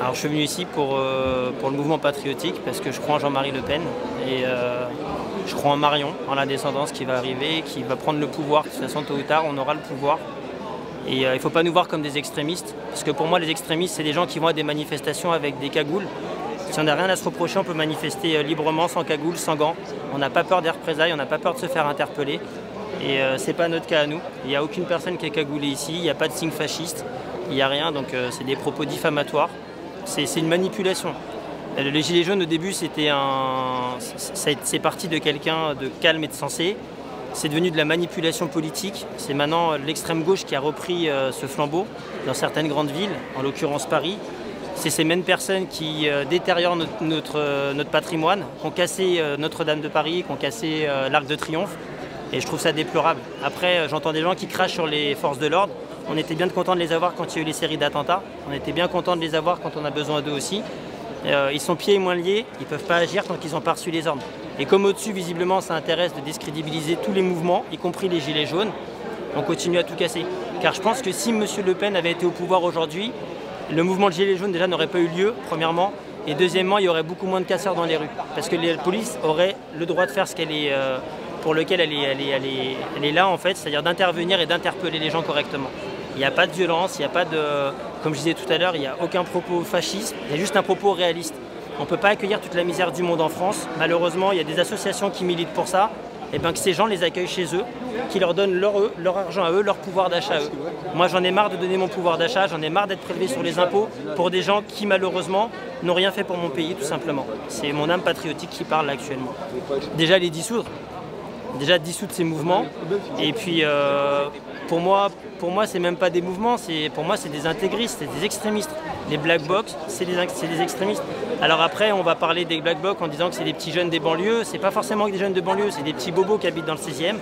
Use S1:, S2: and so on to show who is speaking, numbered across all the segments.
S1: Alors je suis venu ici pour le mouvement patriotique parce que je crois en Jean-Marie Le Pen et je crois en Marion, en la descendance qui va arriver, qui va prendre le pouvoir. De toute façon, tôt ou tard, on aura le pouvoir. Et il ne faut pas nous voir comme des extrémistes, parce que pour moi, les extrémistes, c'est des gens qui vont à des manifestations avec des cagoules. Si on n'a rien à se reprocher, on peut manifester librement, sans cagoule, sans gants. On n'a pas peur des représailles, on n'a pas peur de se faire interpeller. Et ce n'est pas notre cas à nous. Il n'y a aucune personne qui est cagoulée ici, il n'y a pas de signe fasciste, il n'y a rien, donc c'est des propos diffamatoires. C'est une manipulation. Les Gilets jaunes, au début, c'est parti de quelqu'un de calme et de sensé. C'est devenu de la manipulation politique. C'est maintenant l'extrême gauche qui a repris ce flambeau dans certaines grandes villes, en l'occurrence Paris. C'est ces mêmes personnes qui détériorent notre patrimoine, qui ont cassé Notre-Dame de Paris, qui ont cassé l'Arc de Triomphe. Et je trouve ça déplorable. Après, j'entends des gens qui crachent sur les forces de l'ordre. On était bien content de les avoir quand il y a eu les séries d'attentats. On était bien content de les avoir quand on a besoin d'eux aussi. Ils sont pieds et moins liés, ils ne peuvent pas agir tant qu'ils n'ont pas reçu les ordres. Et comme au-dessus, visiblement, ça intéresse de discrédibiliser tous les mouvements, y compris les Gilets jaunes, on continue à tout casser. Car je pense que si M. Le Pen avait été au pouvoir aujourd'hui, le mouvement de Gilets jaunes déjà n'aurait pas eu lieu, premièrement. Et deuxièmement, il y aurait beaucoup moins de casseurs dans les rues. Parce que la police aurait le droit de faire ce qu'elle est... pour lequel elle est là en fait, c'est-à-dire d'intervenir et d'interpeller les gens correctement. Il n'y a pas de violence, il n'y a pas de, comme je disais tout à l'heure, il n'y a aucun propos fasciste, il y a juste un propos réaliste. On ne peut pas accueillir toute la misère du monde en France. Malheureusement, il y a des associations qui militent pour ça, et bien que ces gens les accueillent chez eux, qui leur donnent leur argent à eux, leur pouvoir d'achat à eux. Moi j'en ai marre de donner mon pouvoir d'achat, j'en ai marre d'être prélevé sur les impôts pour des gens qui malheureusement n'ont rien fait pour mon pays tout simplement. C'est mon âme patriotique qui parle là, actuellement. Déjà les dissoudre. Déjà dissoudre ces mouvements, et puis pour moi c'est même pas des mouvements, pour moi c'est des intégristes, c'est des extrémistes. Les Black Blocs, c'est des extrémistes. Alors après on va parler des Black Blocs en disant que c'est des petits jeunes des banlieues, c'est pas forcément des jeunes de banlieue, c'est des petits bobos qui habitent dans le 16e,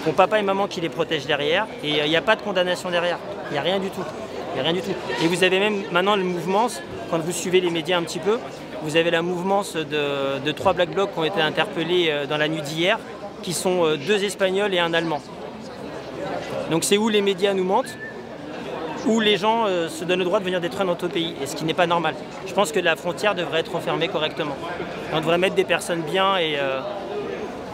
S1: qui ont papa et maman qui les protègent derrière, et il n'y a pas de condamnation derrière, il n'y a rien du tout. Il n'y a rien du tout. Et vous avez même maintenant le mouvement, quand vous suivez les médias un petit peu, vous avez la mouvance de 3 Black Blocs qui ont été interpellés dans la nuit d'hier, qui sont 2 Espagnols et un Allemand. Donc c'est où les médias nous mentent, où les gens se donnent le droit de venir détruire notre pays, et ce qui n'est pas normal. Je pense que la frontière devrait être refermée correctement. On devrait mettre des personnes bien et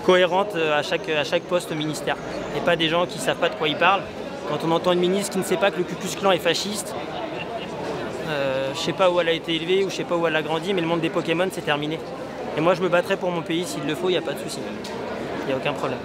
S1: cohérentes à chaque poste au ministère, et pas des gens qui ne savent pas de quoi ils parlent. Quand on entend une ministre qui ne sait pas que le Ku Klux Klan est fasciste, je ne sais pas où elle a été élevée ou je ne sais pas où elle a grandi, mais le monde des Pokémon c'est terminé. Et moi je me battrai pour mon pays, s'il le faut, il n'y a pas de souci. Il n'y a aucun problème.